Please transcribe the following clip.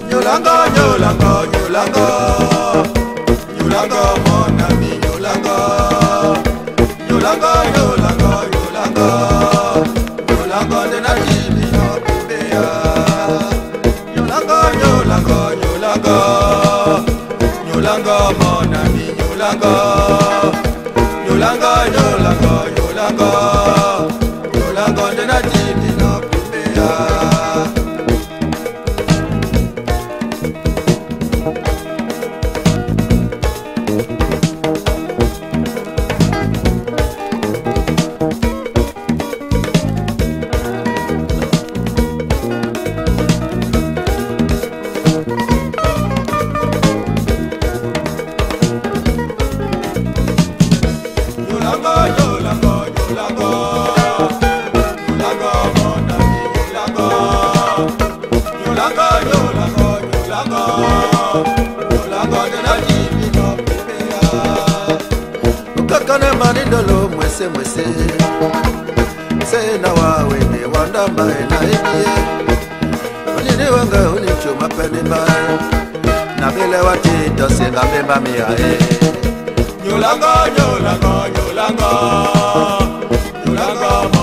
Nyolanga, Nyolanga, Nyolanga, Nyolanga, mon ami, Nyolanga, Nyolanga, Nyolanga, Nyolanga, Nyolanga, de na jibi no bea. Nyolanga, Nyolanga, Nyolanga, Nyolanga, mon ami, Nyolanga, Nyolanga, Nyolanga, Nyolanga, Nyolanga, de na jibi no bea. Ukakane manindolo mwese mwese Sena wawene wandamba ena ebie Unini wanga unichuma penima Nabile watito senga bemba miae Nyolanga, Nyolanga, Nyolanga Nyolanga